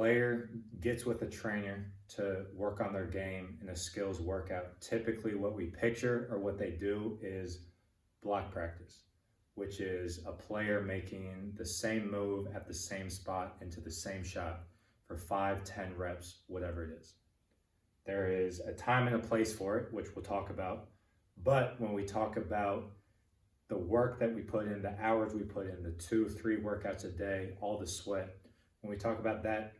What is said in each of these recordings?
player gets with a trainer to work on their game in a skills workout, typically what we picture or what they do is block practice, which is a player making the same move at the same spot into the same shot for 5, 10 reps, whatever it is. There is a time and a place for it, which we'll talk about. But when we talk about the work that we put in, the hours we put in, the 2, 3 workouts a day, all the sweat, when we talk about that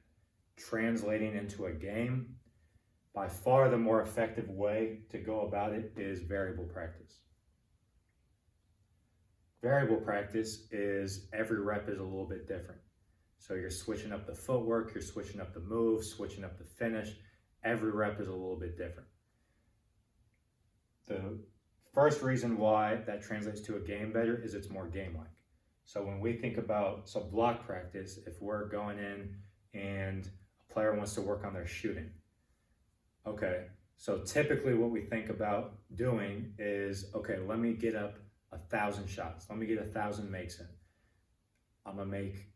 translating into a game, by far the more effective way to go about it is variable practice. Variable practice is every rep is a little bit different. So you're switching up the footwork, you're switching up the move, switching up the finish. Every rep is a little bit different. The first reason why that translates to a game better is it's more game-like. So when we think about block practice, if we're going in and a player wants to work on their shooting, okay, so typically what we think about doing is, okay, let me get up 1,000 shots. Let me get 1,000 makes in. I'm gonna make,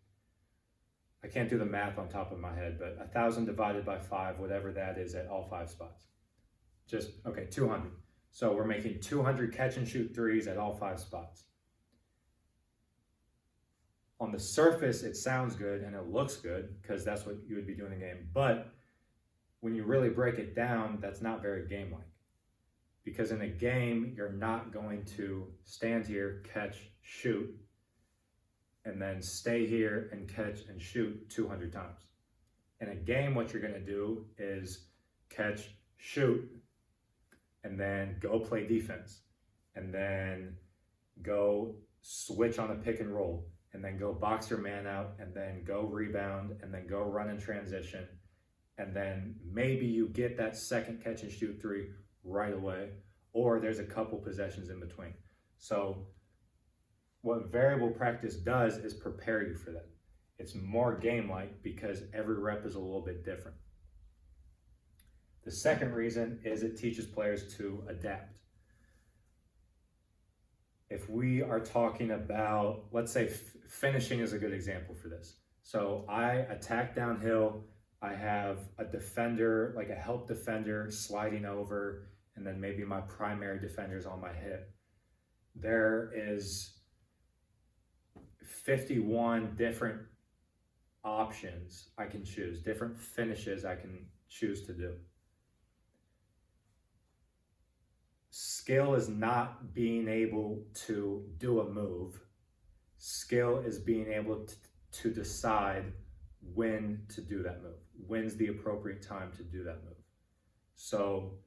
I can't do the math on top of my head, but 1,000 divided by 5, whatever that is at all 5 spots. Just, okay, 200. So we're making 200 catch and shoot threes at all 5 spots. On the surface, it sounds good and it looks good because that's what you would be doing in the game. But when you really break it down, that's not very game-like. Because in a game, you're not going to stand here, catch, shoot, and then stay here and catch and shoot 200 times. In a game, what you're gonna do is catch, shoot, and then go play defense, and then go switch on a pick and roll, and then go box your man out, and then go rebound, and then go run in transition, and then maybe you get that second catch and shoot 3 right away, or there's a couple possessions in between. So what variable practice does is prepare you for that. It's more game-like because every rep is a little bit different. The second reason is it teaches players to adapt. If we are talking about, let's say finishing is a good example for this. So I attack downhill, I have a defender, like a help defender sliding over, and then maybe my primary defender's on my hip. There is 51 different options I can choose, different finishes I can choose to do. Skill is not being able to do a move. Skill is being able to decide when to do that move. When's the appropriate time to do that move? So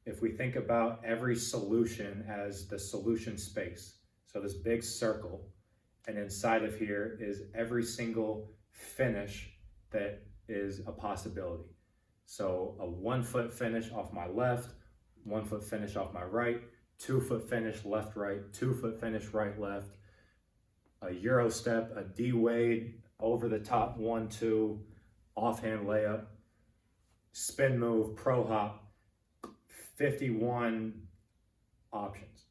if we think about every solution as the solution space, so this big circle, and inside of here is every single finish that is a possibility. So a 1-foot finish off my left, 1-foot finish off my right, 2-foot finish left, right, 2-foot finish right, left, a Euro step, a D-Wade, over the top 1-2, offhand layup, spin move, pro hop, 51 options,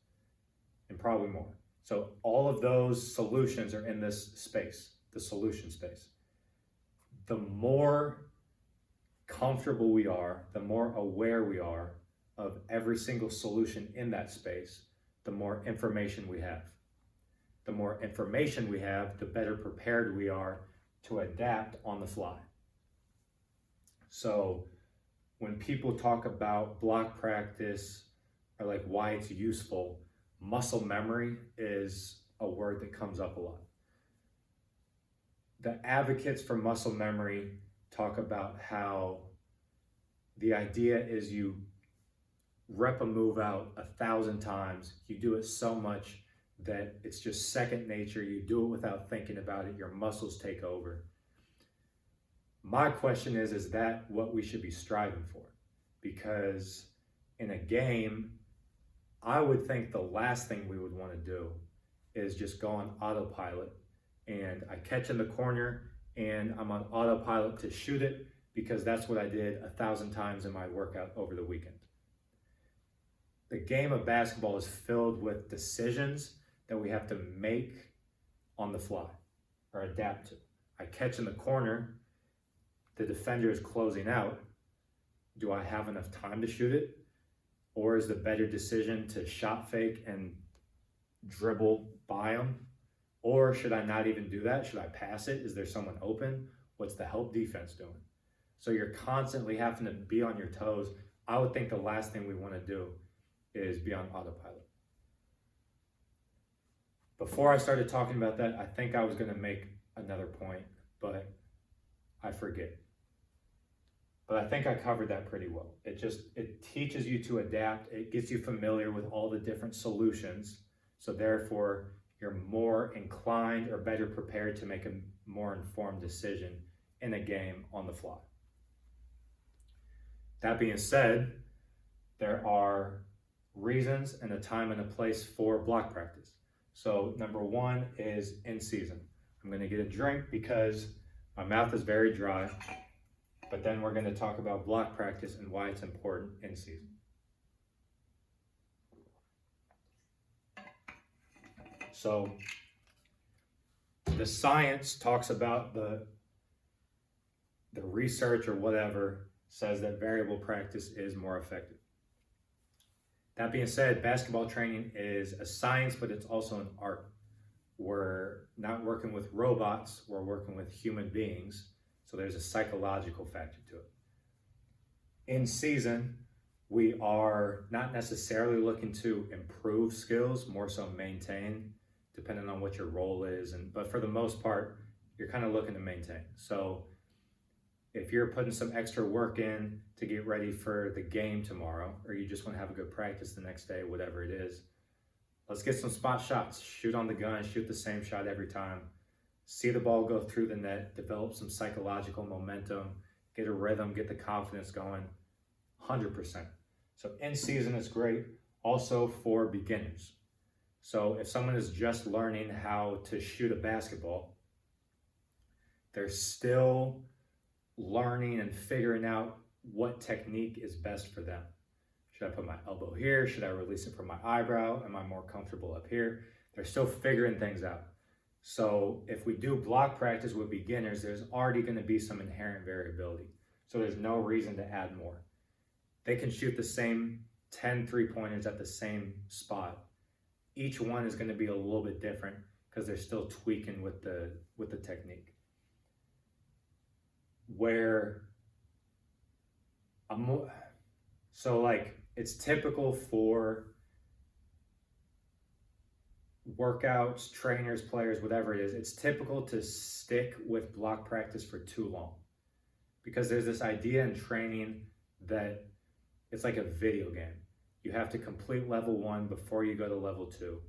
and probably more. So all of those solutions are in this space, the solution space. The more comfortable we are, the more aware we are of every single solution in that space, the more information we have. The more information we have, the better prepared we are to adapt on the fly. So when people talk about block practice or like why it's useful, muscle memory is a word that comes up a lot. The advocates for muscle memory talk about how the idea is you rep a move out 1,000 times, you do it so much that it's just second nature, you do it without thinking about it, your muscles take over. My question is that what we should be striving for? Because in a game, I would think the last thing we would want to do is just go on autopilot and I catch in the corner and I'm on autopilot to shoot it because that's what I did 1,000 times in my workout over the weekend. The game of basketball is filled with decisions that we have to make on the fly or adapt to. I catch in the corner the defender is closing out, do I have enough time to shoot it? Or is the better decision to shot fake and dribble by them? Or should I not even do that? Should I pass it? Is there someone open? What's the help defense doing? So you're constantly having to be on your toes. I would think the last thing we want to do is be on autopilot. Before I started talking about that, I think I was going to make another point, but I forget. But I think I covered that pretty well. It teaches you to adapt. It gets you familiar with all the different solutions. So therefore, you're more inclined or better prepared to make a more informed decision in a game on the fly. That being said, there are reasons and a time and a place for block practice. So number one is in season. I'm going to get a drink because my mouth is very dry, but then we're going to talk about block practice and why it's important in season. So the science talks about the research or whatever says that variable practice is more effective. That being said, basketball training is a science, but it's also an art. We're not working with robots, we're working with human beings. So there's a psychological factor to it. In season, we are not necessarily looking to improve skills, more so maintain, depending on what your role is. But for the most part, you're kind of looking to maintain. So if you're putting some extra work in to get ready for the game tomorrow, or you just want to have a good practice the next day, whatever it is, let's get some spot shots. Shoot on the gun, shoot the same shot every time. See the ball go through the net, develop some psychological momentum, get a rhythm, get the confidence going, 100%. So in season is great, also for beginners. So if someone is just learning how to shoot a basketball, they're still learning and figuring out what technique is best for them. Should I put my elbow here? Should I release it from my eyebrow? Am I more comfortable up here? They're still figuring things out. So if we do block practice with beginners, there's already going to be some inherent variability. So there's no reason to add more. They can shoot the same 10 3-pointers at the same spot. Each one is going to be a little bit different because they're still tweaking with the technique. It's typical for workouts, trainers, players, whatever it is, it's typical to stick with block practice for too long because there's this idea in training that it's like a video game. You have to complete level 1 before you go to level 2.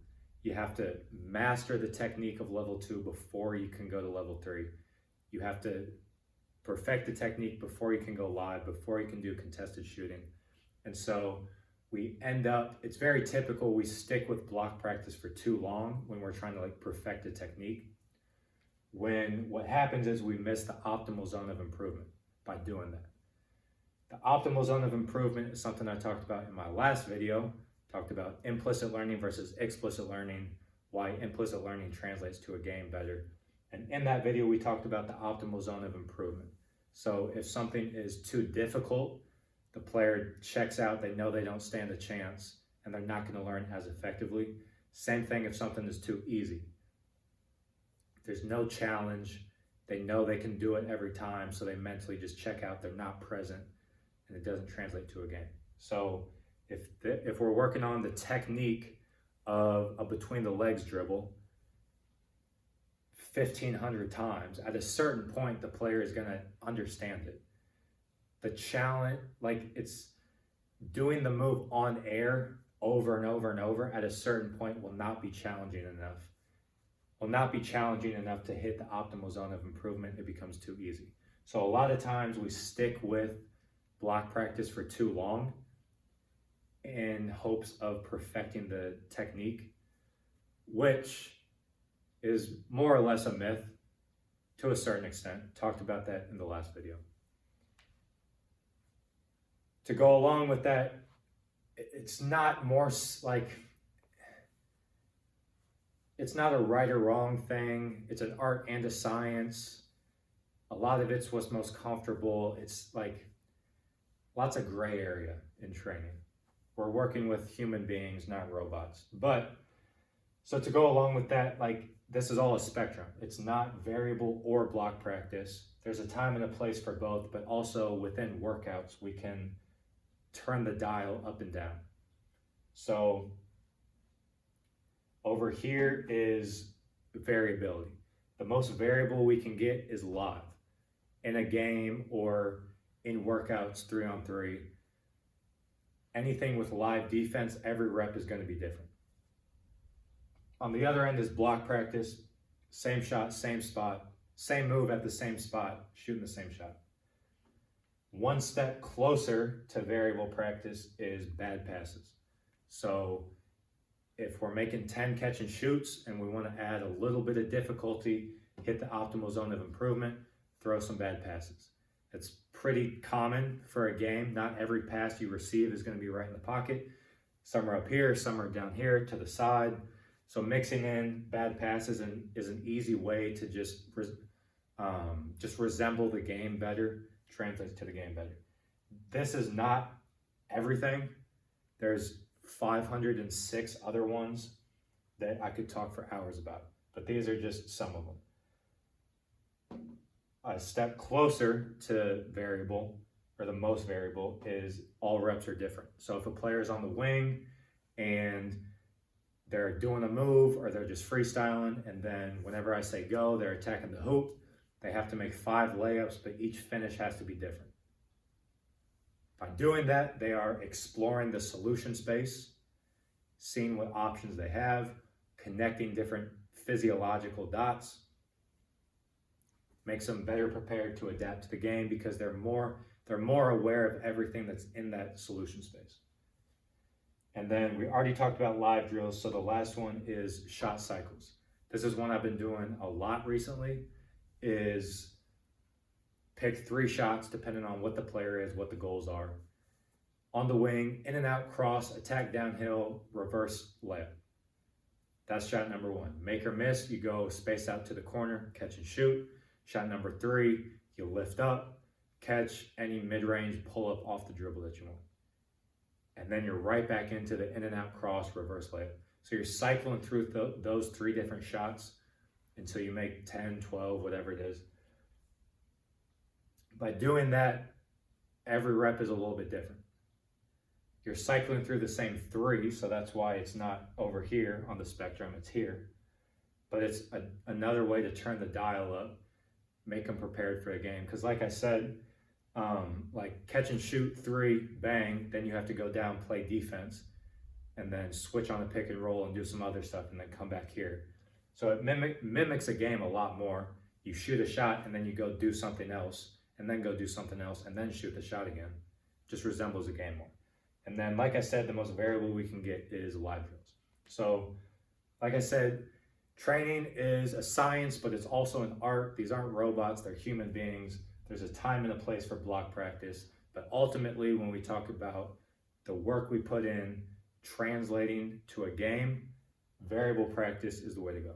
You have to master the technique of level 2 before you can go to level 3. You have to perfect the technique before you can go live, before you can do contested shooting. And so we end up, it's very typical, we stick with block practice for too long when we're trying to perfect a technique. When what happens is we miss the optimal zone of improvement by doing that. The optimal zone of improvement is something I talked about in my last video, talked about implicit learning versus explicit learning, why implicit learning translates to a game better. And in that video, we talked about the optimal zone of improvement. So if something is too difficult, the player checks out, they know they don't stand a chance, and they're not going to learn as effectively. Same thing if something is too easy. There's no challenge, they know they can do it every time, so they mentally just check out, they're not present, and it doesn't translate to a game. So if we're working on the technique of a between the legs dribble 1,500 times, at a certain point, the player is going to understand it. The challenge, it's doing the move on air over and over and over at a certain point will not be challenging enough. Will not be challenging enough to hit the optimal zone of improvement. It becomes too easy. So a lot of times we stick with block practice for too long in hopes of perfecting the technique, which is more or less a myth to a certain extent. Talked about that in the last video. To go along with that, it's not it's not a right or wrong thing. It's an art and a science. A lot of it's what's most comfortable. It's like lots of gray area in training. We're working with human beings, not robots. But so to go along with that, like this is all a spectrum. It's not variable or block practice. There's a time and a place for both, but also within workouts, we can turn the dial up and down. So over here is variability. The most variable we can get is live. In a game or in workouts 3-on-3, anything with live defense, every rep is going to be different. On the other end is block practice, same shot, same spot, same move at the same spot, shooting the same shot. One step closer to variable practice is bad passes. So if we're making 10 catch and shoots and we want to add a little bit of difficulty, hit the optimal zone of improvement, throw some bad passes. It's pretty common for a game. Not every pass you receive is going to be right in the pocket. Some are up here, some are down here to the side. So mixing in bad passes is an easy way to just resemble the game better, translate to the game better. This is not everything. There's 506 other ones that I could talk for hours about, but these are just some of them. A step closer to variable, or the most variable, is all reps are different. So if a player is on the wing and they're doing a move or they're just freestyling, and then whenever I say go, they're attacking the hoop, they have to make 5 layups, but each finish has to be different. By doing that, they are exploring the solution space, seeing what options they have, connecting different physiological dots, makes them better prepared to adapt to the game because they're more aware of everything that's in that solution space. And then we already talked about live drills, so the last one is shot cycles. This is one I've been doing a lot recently, is pick 3 shots depending on what the player is, what the goals are. On the wing, in and out, cross, attack downhill, reverse layup. That's shot number 1. Make or miss, you go space out to the corner, catch and shoot. Shot number 3, you lift up, catch any mid-range pull-up off the dribble that you want. And then you're right back into the in and out cross, reverse layup. So you're cycling through those 3 different shots until you make 10, 12, whatever it is. By doing that, every rep is a little bit different. You're cycling through the same 3, so that's why it's not over here on the spectrum, it's here. But it's another way to turn the dial up, make them prepared for a game. Because like I said, like catch and shoot 3, bang, then you have to go down, play defense, and then switch on a pick and roll and do some other stuff and then come back here. So it mimics a game a lot more. You shoot a shot and then you go do something else and then go do something else and then shoot the shot again. Just resembles a game more. And then, like I said, the most variable we can get is live drills. So like I said, training is a science, but it's also an art. These aren't robots, they're human beings. There's a time and a place for block practice, but ultimately when we talk about the work we put in translating to a game, variable practice is the way to go.